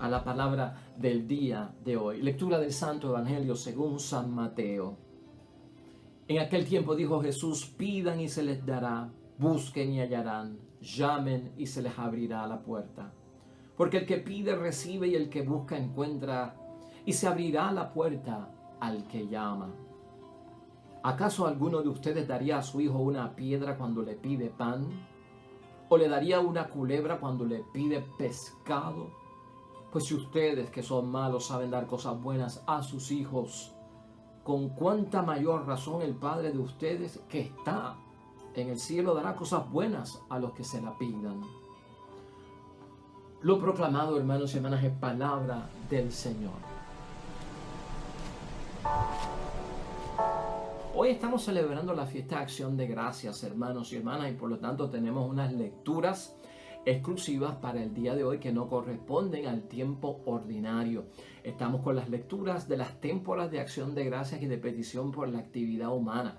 a la palabra del día de hoy. Lectura del Santo Evangelio según San Mateo. En aquel tiempo dijo Jesús: pidan y se les dará, busquen y hallarán, llamen y se les abrirá la puerta. Porque el que pide recibe y el que busca encuentra, y se abrirá la puerta al que llama. ¿Acaso alguno de ustedes daría a su hijo una piedra cuando le pide pan? ¿O le daría una culebra cuando le pide pescado? Pues si ustedes, que son malos, saben dar cosas buenas a sus hijos, con cuánta mayor razón el Padre de ustedes que está en el cielo dará cosas buenas a los que se la pidan. Lo proclamado, hermanos y hermanas, es palabra del Señor. Hoy estamos celebrando la fiesta de Acción de Gracias, hermanos y hermanas, y por lo tanto tenemos unas lecturas exclusivas para el día de hoy que no corresponden al tiempo ordinario. Estamos con las lecturas de las témporas de acción de gracias y de petición por la actividad humana.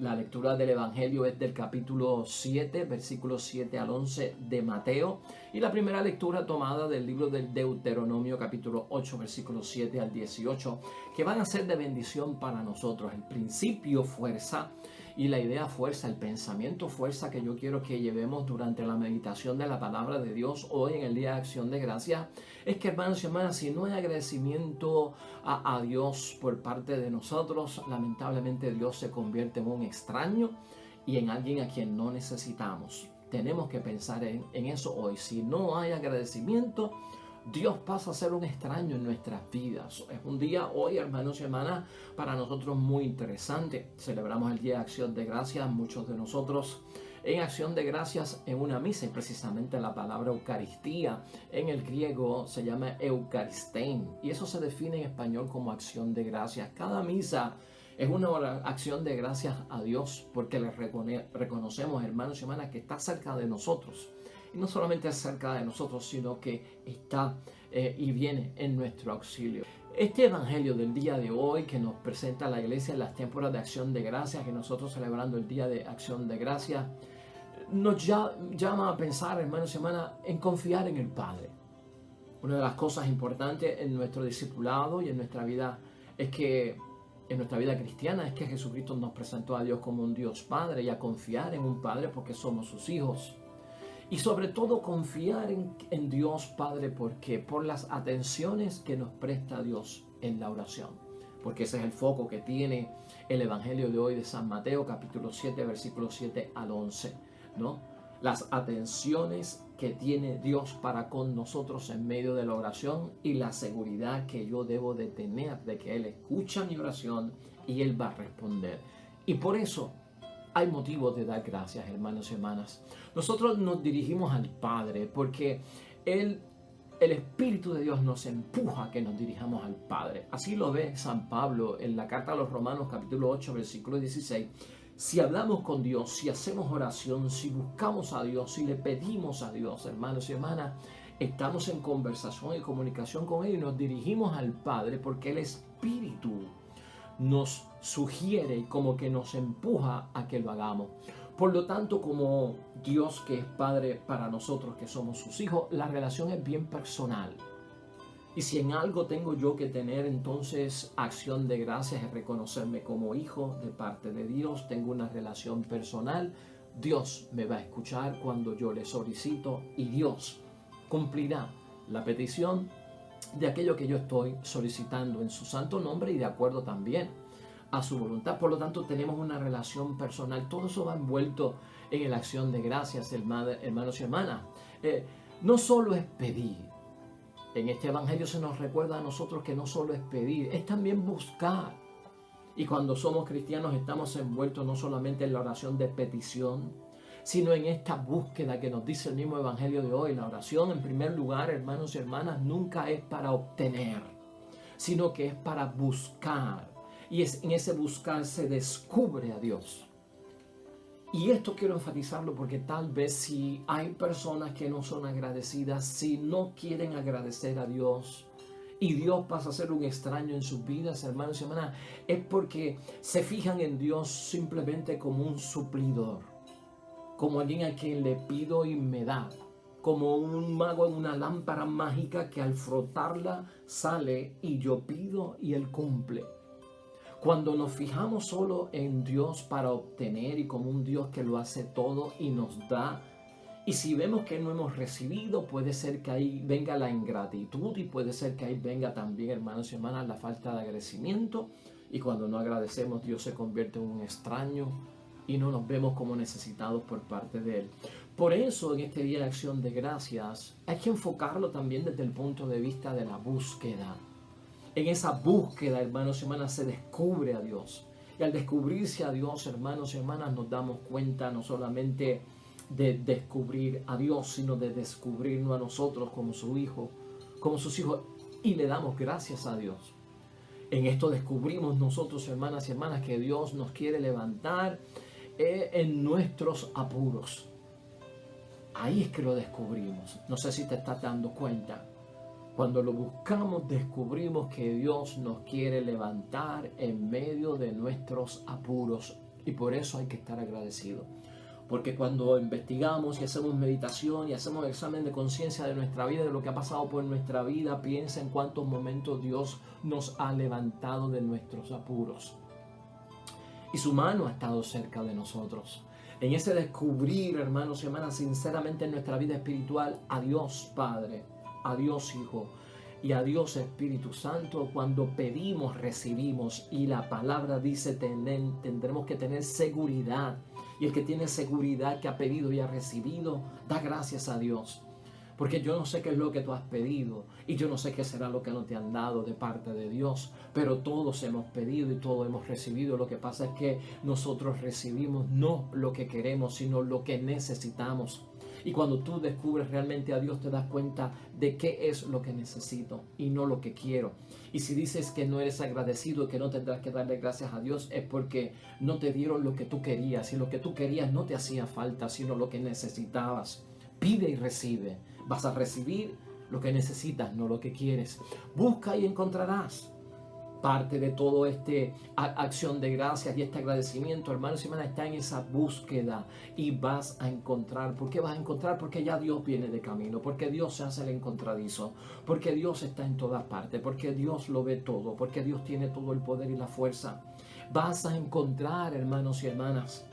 La lectura del Evangelio es del capítulo 7, versículos 7 al 11 de Mateo, y la primera lectura tomada del libro del Deuteronomio, capítulo 8, versículos 7 al 18, que van a ser de bendición para nosotros. El principio fuerza y la idea fuerza, el pensamiento fuerza que yo quiero que llevemos durante la meditación de la palabra de Dios hoy en el Día de Acción de Gracias es que, hermanos y hermanas, si no hay agradecimiento a Dios por parte de nosotros, lamentablemente Dios se convierte en un extraño y en alguien a quien no necesitamos. Tenemos que pensar en eso hoy. Si no hay agradecimiento, Dios pasa a ser un extraño en nuestras vidas. Es un día hoy, hermanos y hermanas, para nosotros muy interesante. Celebramos el Día de Acción de Gracias, muchos de nosotros en Acción de Gracias en una misa, y precisamente la palabra Eucaristía en el griego se llama Eucharistein, y eso se define en español como acción de gracias. Cada misa es una acción de gracias a Dios porque le reconocemos, hermanos y hermanas, que está cerca de nosotros. Y no solamente cerca de nosotros, sino que está y viene en nuestro auxilio. Este evangelio del día de hoy que nos presenta la iglesia en las témporas de acción de gracias, que nosotros celebrando el día de acción de gracias, nos llama a pensar, hermanos y hermanas, en confiar en el Padre. Una de las cosas importantes en nuestro discipulado y en nuestra vida en nuestra vida cristiana es que Jesucristo nos presentó a Dios como un Dios Padre, y a confiar en un Padre porque somos sus hijos. Y sobre todo confiar en Dios Padre, porque por las atenciones que nos presta Dios en la oración. Porque ese es el foco que tiene el Evangelio de hoy de San Mateo, capítulo 7, versículos 7 al 11, ¿no? Las atenciones que tiene Dios para con nosotros en medio de la oración, y la seguridad que yo debo de tener de que Él escucha mi oración y Él va a responder. Y por eso hay motivos de dar gracias, hermanos y hermanas. Nosotros nos dirigimos al Padre porque el Espíritu de Dios nos empuja a que nos dirijamos al Padre. Así lo ve San Pablo en la carta a los Romanos, capítulo 8, versículo 16. Si hablamos con Dios, si hacemos oración, si buscamos a Dios, si le pedimos a Dios, hermanos y hermanas, estamos en conversación y comunicación con Él y nos dirigimos al Padre porque el Espíritu nos sugiere y como que nos empuja a que lo hagamos. Por lo tanto, como Dios, que es Padre para nosotros que somos sus hijos, la relación es bien personal. Y si en algo tengo yo que tener entonces acción de gracias, es reconocerme como hijo de parte de Dios. Tengo una relación personal. Dios me va a escuchar cuando yo le solicito, y Dios cumplirá la petición de aquello que yo estoy solicitando en su santo nombre y de acuerdo también a su voluntad. Por lo tanto, tenemos una relación personal. Todo eso va envuelto en la acción de gracias, hermanos y hermanas. No solo es pedir. En este evangelio se nos recuerda a nosotros que no solo es pedir, es también buscar. Y cuando somos cristianos estamos envueltos no solamente en la oración de petición, sino en esta búsqueda que nos dice el mismo evangelio de hoy. La oración, en primer lugar, hermanos y hermanas, nunca es para obtener, sino que es para buscar. Y en ese buscar se descubre a Dios. Y esto quiero enfatizarlo porque tal vez si hay personas que no son agradecidas, si no quieren agradecer a Dios, y Dios pasa a ser un extraño en sus vidas, hermanos y hermanas, es porque se fijan en Dios simplemente como un suplidor, como alguien a quien le pido y me da, como un mago en una lámpara mágica que al frotarla sale y yo pido y Él cumple. Cuando nos fijamos solo en Dios para obtener y como un Dios que lo hace todo y nos da, y si vemos que no hemos recibido, puede ser que ahí venga la ingratitud y puede ser que ahí venga también, hermanos y hermanas, la falta de agradecimiento. Y cuando no agradecemos, Dios se convierte en un extraño y no nos vemos como necesitados por parte de Él. Por eso en este Día de Acción de Gracias hay que enfocarlo también desde el punto de vista de la búsqueda. En esa búsqueda, hermanos y hermanas, se descubre a Dios. Y al descubrirse a Dios, hermanos y hermanas, nos damos cuenta no solamente de descubrir a Dios, sino de descubrirnos a nosotros como su hijo, como sus hijos, y le damos gracias a Dios. En esto descubrimos nosotros, hermanas y hermanas, que Dios nos quiere levantar en nuestros apuros. Ahí es que lo descubrimos. No sé si te estás dando cuenta. Cuando lo buscamos, descubrimos que Dios nos quiere levantar en medio de nuestros apuros. Y por eso hay que estar agradecidos. Porque cuando investigamos y hacemos meditación y hacemos examen de conciencia de nuestra vida, de lo que ha pasado por nuestra vida, piensa en cuántos momentos Dios nos ha levantado de nuestros apuros. Y su mano ha estado cerca de nosotros. En ese descubrir, hermanos y hermanas, sinceramente en nuestra vida espiritual, a Dios Padre, a Dios Hijo y a Dios Espíritu Santo, cuando pedimos, recibimos. Y la palabra dice, tendremos que tener seguridad. Y el que tiene seguridad que ha pedido y ha recibido, da gracias a Dios. Porque yo no sé qué es lo que tú has pedido y yo no sé qué será lo que no te han dado de parte de Dios, pero todos hemos pedido y todos hemos recibido. Lo que pasa es que nosotros recibimos no lo que queremos, sino lo que necesitamos. Y cuando tú descubres realmente a Dios, te das cuenta de qué es lo que necesito y no lo que quiero. Y si dices que no eres agradecido y que no tendrás que darle gracias a Dios, es porque no te dieron lo que tú querías. Y lo que tú querías no te hacía falta, sino lo que necesitabas. Pide y recibe. Vas a recibir lo que necesitas, no lo que quieres. Busca y encontrarás. Parte de todo este acción de gracias y este agradecimiento, hermanos y hermanas, está en esa búsqueda y vas a encontrar. ¿Por qué vas a encontrar? Porque ya Dios viene de camino, porque Dios se hace el encontradizo, porque Dios está en todas partes, porque Dios lo ve todo, porque Dios tiene todo el poder y la fuerza. Vas a encontrar, hermanos y hermanas.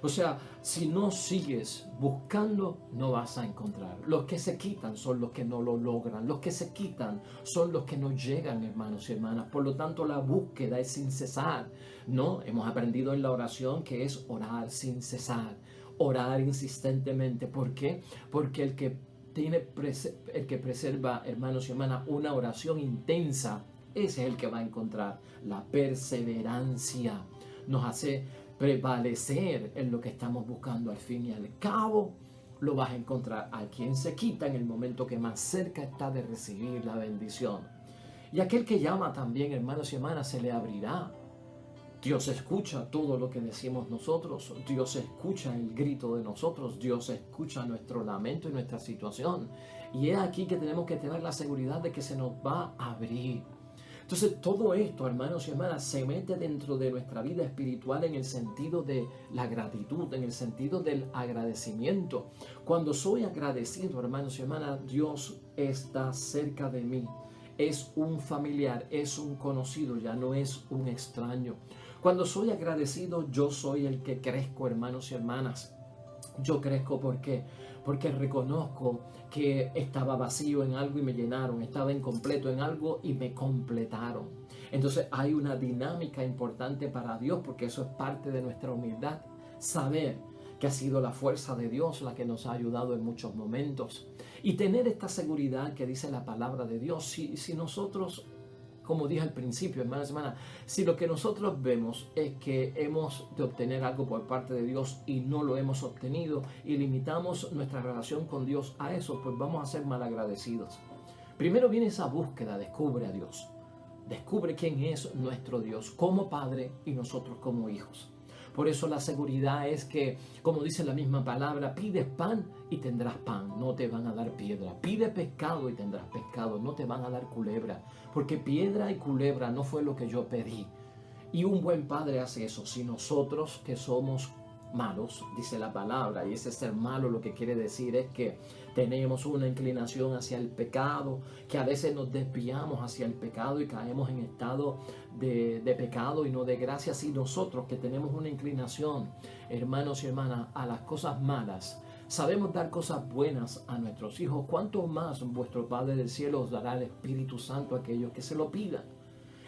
O sea, si no sigues buscando, no vas a encontrar. Los que se quitan son los que no lo logran. Los que se quitan son los que no llegan, hermanos y hermanas. Por lo tanto, la búsqueda es sin cesar. No, hemos aprendido en la oración que es orar sin cesar. Orar insistentemente. ¿Por qué? Porque el que preserva, hermanos y hermanas, una oración intensa, ese es el que va a encontrar. La perseverancia nos hace prevalecer en lo que estamos buscando. Al fin y al cabo lo vas a encontrar. A quien se quita en el momento que más cerca está de recibir la bendición. Y aquel que llama también, hermanos y hermanas, se le abrirá. Dios escucha todo lo que decimos nosotros. Dios escucha el grito de nosotros. Dios escucha nuestro lamento y nuestra situación. Y es aquí que tenemos que tener la seguridad de que se nos va a abrir. Entonces todo esto, hermanos y hermanas, se mete dentro de nuestra vida espiritual en el sentido de la gratitud, en el sentido del agradecimiento. Cuando soy agradecido, hermanos y hermanas, Dios está cerca de mí. Es un familiar, es un conocido, ya no es un extraño. Cuando soy agradecido, yo soy el que crezco, hermanos y hermanas. Yo crezco porque reconozco que estaba vacío en algo y me llenaron, estaba incompleto en algo y me completaron. Entonces hay una dinámica importante para Dios, porque eso es parte de nuestra humildad, saber que ha sido la fuerza de Dios la que nos ha ayudado en muchos momentos y tener esta seguridad que dice la palabra de Dios. Si nosotros, como dije al principio, hermanos y hermanas, si lo que nosotros vemos es que hemos de obtener algo por parte de Dios y no lo hemos obtenido y limitamos nuestra relación con Dios a eso, pues vamos a ser malagradecidos. Primero viene esa búsqueda, descubre a Dios. Descubre quién es nuestro Dios como Padre y nosotros como hijos. Por eso la seguridad es que, como dice la misma palabra, pides pan y tendrás pan, no te van a dar piedra. Pide pescado y tendrás pescado, no te van a dar culebra. Porque piedra y culebra no fue lo que yo pedí. Y un buen padre hace eso. Si nosotros que somos malos, dice la palabra. Y ese ser malo lo que quiere decir es que tenemos una inclinación hacia el pecado, que a veces nos desviamos hacia el pecado y caemos en estado de pecado y no de gracia. Si nosotros que tenemos una inclinación, hermanos y hermanas, a las cosas malas, sabemos dar cosas buenas a nuestros hijos, ¿cuánto más vuestro Padre del cielo os dará el Espíritu Santo a aquellos que se lo pidan?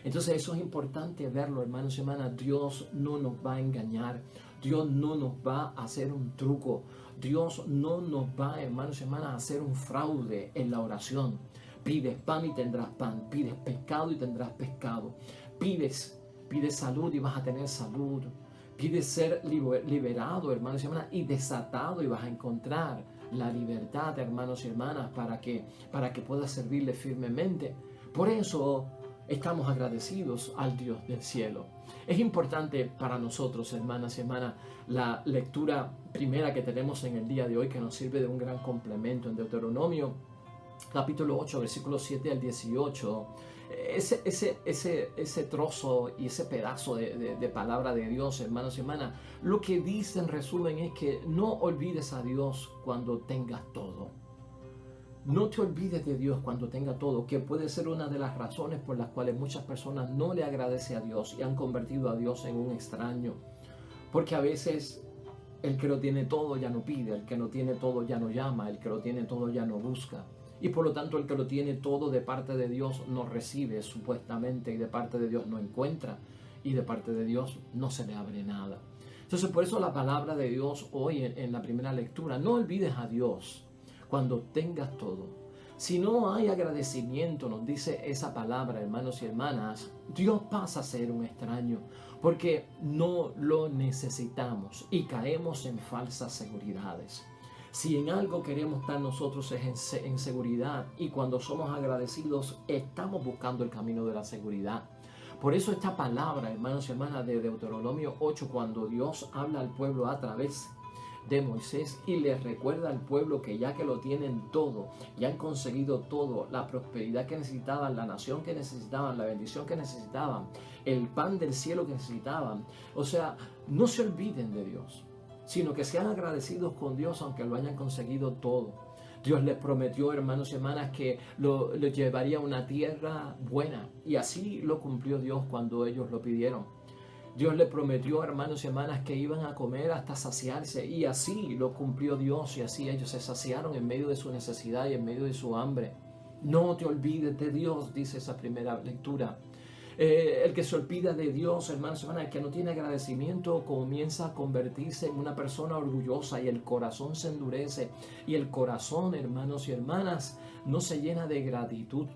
Entonces eso es importante verlo, hermanos y hermanas. Dios no nos va a engañar. Dios no nos va a hacer un truco. Dios no nos va, hermanos y hermanas, a hacer un fraude en la oración. Pides pan y tendrás pan. Pides pescado y tendrás pescado. Pides salud y vas a tener salud. Pides ser liberado, hermanos y hermanas, y desatado, y vas a encontrar la libertad, hermanos y hermanas, para que puedas servirle firmemente. Por eso estamos agradecidos al Dios del cielo. Es importante para nosotros, hermanas y hermanas, la lectura primera que tenemos en el día de hoy, que nos sirve de un gran complemento en Deuteronomio, capítulo 8, versículos 7 al 18. Ese trozo y ese pedazo de palabra de Dios, hermanos y hermanas, lo que dice en resumen es que no olvides a Dios cuando tengas todo. No te olvides de Dios cuando tenga todo, que puede ser una de las razones por las cuales muchas personas no le agradecen a Dios y han convertido a Dios en un extraño. Porque a veces el que lo tiene todo ya no pide, el que no tiene todo ya no llama, el que lo tiene todo ya no busca. Y por lo tanto el que lo tiene todo de parte de Dios no recibe supuestamente, y de parte de Dios no encuentra, y de parte de Dios no se le abre nada. Entonces por eso la palabra de Dios hoy en la primera lectura: no olvides a Dios cuando tengas todo. Si no hay agradecimiento, nos dice esa palabra, hermanos y hermanas, Dios pasa a ser un extraño, porque no lo necesitamos y caemos en falsas seguridades. Si en algo queremos estar nosotros es en seguridad, y cuando somos agradecidos estamos buscando el camino de la seguridad. Por eso esta palabra, hermanos y hermanas, de Deuteronomio 8, cuando Dios habla al pueblo a través de Moisés y les recuerda al pueblo que ya que lo tienen todo, ya han conseguido todo, la prosperidad que necesitaban, la nación que necesitaban, la bendición que necesitaban, el pan del cielo que necesitaban. O sea, no se olviden de Dios, sino que sean agradecidos con Dios aunque lo hayan conseguido todo. Dios les prometió, hermanos y hermanas, que lo llevaría a una tierra buena, y así lo cumplió Dios cuando ellos lo pidieron. Dios le prometió, hermanos y hermanas, que iban a comer hasta saciarse, y así lo cumplió Dios, y así ellos se saciaron en medio de su necesidad y en medio de su hambre. No te olvides de Dios, dice esa primera lectura. El que se olvida de Dios, hermanos y hermanas, el que no tiene agradecimiento, comienza a convertirse en una persona orgullosa, y el corazón se endurece, y el corazón, hermanos y hermanas, no se llena de gratitud,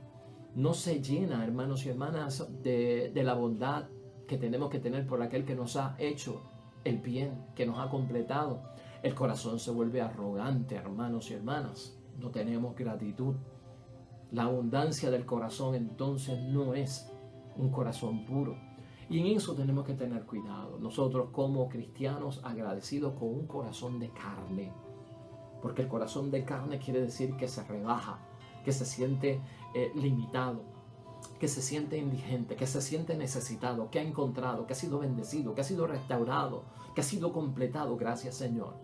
no se llena, hermanos y hermanas, de la bondad que tenemos que tener por aquel que nos ha hecho el bien, que nos ha completado. El corazón se vuelve arrogante, hermanos y hermanas. No tenemos gratitud. La abundancia del corazón entonces no es un corazón puro. Y en eso tenemos que tener cuidado. Nosotros como cristianos agradecidos con un corazón de carne. Porque el corazón de carne quiere decir que se rebaja, que se siente limitado, que se siente indigente, que se siente necesitado, que ha encontrado, que ha sido bendecido, que ha sido restaurado, que ha sido completado. Gracias, Señor.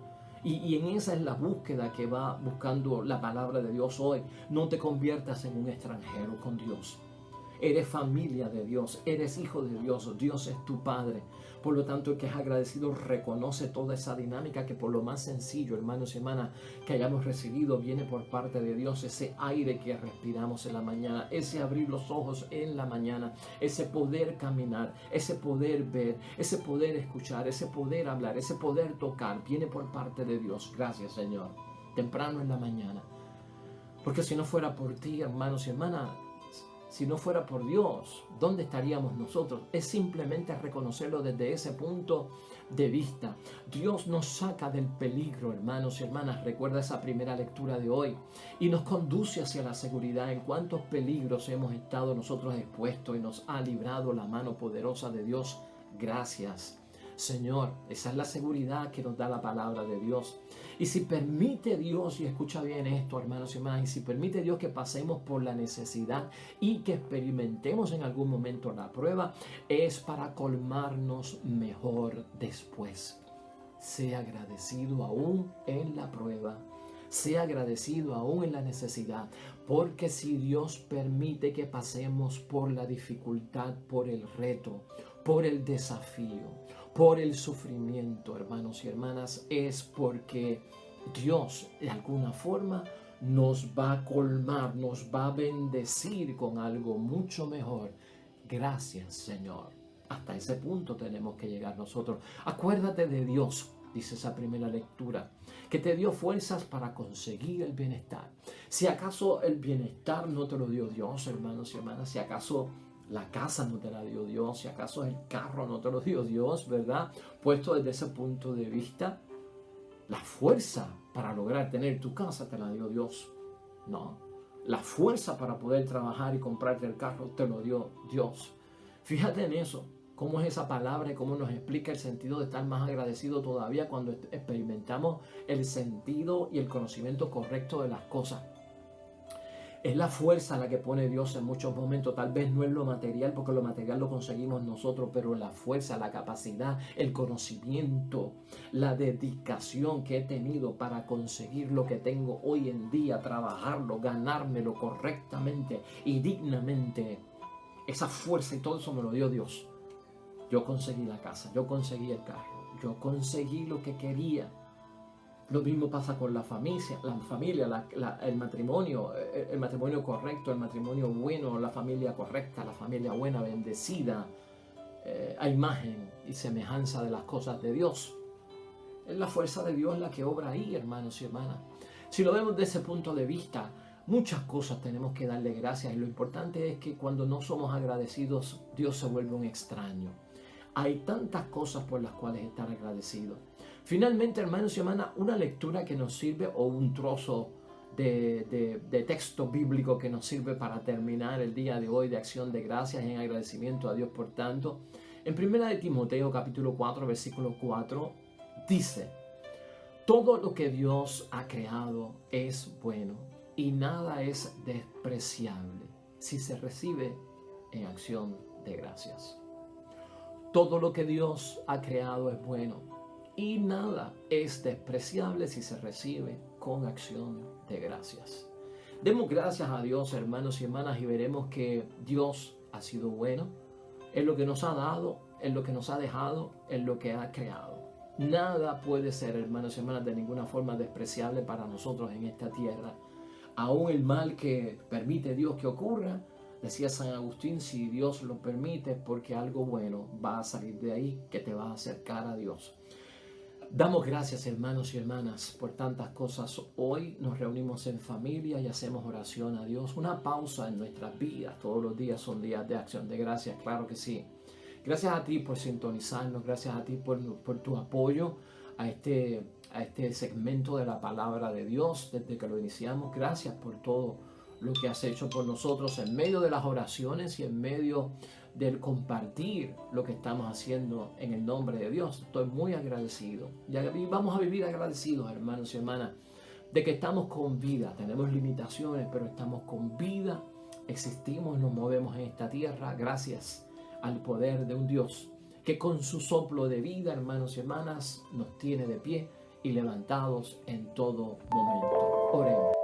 Y en esa es la búsqueda que va buscando la palabra de Dios hoy. No te conviertas en un extranjero con Dios. Eres familia de Dios, eres hijo de Dios, Dios es tu Padre. Por lo tanto, el que es agradecido reconoce toda esa dinámica que, por lo más sencillo, hermanos y hermanas, que hayamos recibido, viene por parte de Dios. Ese aire que respiramos en la mañana, ese abrir los ojos en la mañana, ese poder caminar, ese poder ver, ese poder escuchar, ese poder hablar, ese poder tocar, viene por parte de Dios. Gracias, Señor. Temprano en la mañana. Porque si no fuera por ti, hermanos y hermanas, si no fuera por Dios, ¿dónde estaríamos nosotros? Es simplemente reconocerlo desde ese punto de vista. Dios nos saca del peligro, hermanos y hermanas. Recuerda esa primera lectura de hoy. Y nos conduce hacia la seguridad. En cuántos peligros hemos estado nosotros expuestos y nos ha librado la mano poderosa de Dios. Gracias, Señor. Esa es la seguridad que nos da la palabra de Dios. Y si permite Dios, y escucha bien esto, hermanos y hermanas, y si permite Dios que pasemos por la necesidad y que experimentemos en algún momento la prueba, es para colmarnos mejor después. sea agradecido aún en la prueba. Sea agradecido aún en la necesidad, porque si Dios permite que pasemos por la dificultad, por el reto, por el desafío, por el sufrimiento, hermanos y hermanas, es porque Dios de alguna forma nos va a colmar, nos va a bendecir con algo mucho mejor. Gracias, Señor. Hasta ese punto tenemos que llegar nosotros. Acuérdate de Dios, dice esa primera lectura, que te dio fuerzas para conseguir el bienestar. Si acaso el bienestar no te lo dio Dios, hermanos y hermanas, si acaso la casa no te la dio Dios, si acaso el carro no te lo dio Dios, ¿verdad? Puesto desde ese punto de vista, la fuerza para lograr tener tu casa te la dio Dios. No, la fuerza para poder trabajar y comprarte el carro te lo dio Dios. Fíjate en eso, cómo es esa palabra y cómo nos explica el sentido de estar más agradecido todavía cuando experimentamos el sentido y el conocimiento correcto de las cosas. Es la fuerza la que pone Dios en muchos momentos. Tal vez no es lo material, porque lo material lo conseguimos nosotros, pero la fuerza, la capacidad, el conocimiento, la dedicación que he tenido para conseguir lo que tengo hoy en día, trabajarlo, ganármelo correctamente y dignamente. Esa fuerza y todo eso me lo dio Dios. Yo conseguí la casa, yo conseguí el carro, yo conseguí lo que quería. Lo mismo pasa con la familia, el matrimonio correcto, el matrimonio bueno, la familia correcta, la familia buena, bendecida, a imagen y semejanza de las cosas de Dios. Es la fuerza de Dios la que obra ahí, hermanos y hermanas. Si lo vemos desde ese punto de vista, muchas cosas tenemos que darle gracias, y lo importante es que cuando no somos agradecidos, Dios se vuelve un extraño. Hay tantas cosas por las cuales estar agradecidos. Finalmente, hermanos y hermanas, una lectura que nos sirve, o un trozo de texto bíblico que nos sirve para terminar el día de hoy de acción de gracias en agradecimiento a Dios por tanto. En 1 de Timoteo capítulo 4, versículo 4, dice: todo lo que Dios ha creado es bueno y nada es despreciable si se recibe en acción de gracias. Todo lo que Dios ha creado es bueno y nada es despreciable si se recibe con acción de gracias. Demos gracias a Dios, hermanos y hermanas, y veremos que Dios ha sido bueno en lo que nos ha dado, en lo que nos ha dejado, en lo que ha creado. Nada puede ser, hermanos y hermanas, de ninguna forma despreciable para nosotros en esta tierra. Aún el mal que permite Dios que ocurra, decía San Agustín, si Dios lo permite, porque algo bueno va a salir de ahí que te va a acercar a Dios. Damos gracias, hermanos y hermanas, por tantas cosas. Hoy nos reunimos en familia y hacemos oración a Dios. Una pausa en nuestras vidas. Todos los días son días de acción de gracias, claro que sí. Gracias a ti por sintonizarnos, gracias a ti por tu apoyo a este segmento de la palabra de Dios desde que lo iniciamos. Gracias por todo lo que has hecho por nosotros en medio de las oraciones y en medio del compartir lo que estamos haciendo en el nombre de Dios. Estoy muy agradecido. Y vamos a vivir agradecidos, hermanos y hermanas, de que estamos con vida. Tenemos limitaciones, pero estamos con vida. Existimos, nos movemos en esta tierra gracias al poder de un Dios que con su soplo de vida, hermanos y hermanas, nos tiene de pie y levantados en todo momento. Oremos.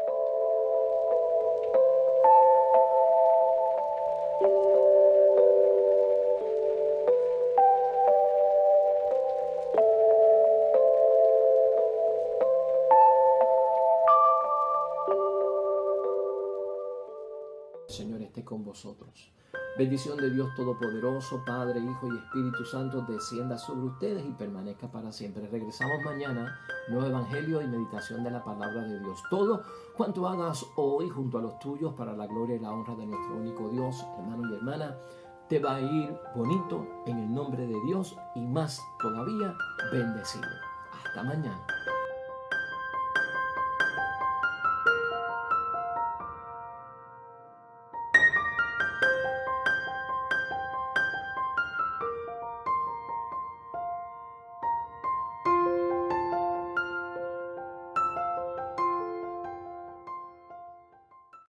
Señor esté con vosotros. Bendición de Dios Todopoderoso, Padre, Hijo y Espíritu Santo, descienda sobre ustedes y permanezca para siempre. Regresamos mañana, nuevo evangelio y meditación de la palabra de Dios. Todo cuanto hagas hoy junto a los tuyos para la gloria y la honra de nuestro único Dios, hermano y hermana, te va a ir bonito en el nombre de Dios y más todavía bendecido. Hasta mañana.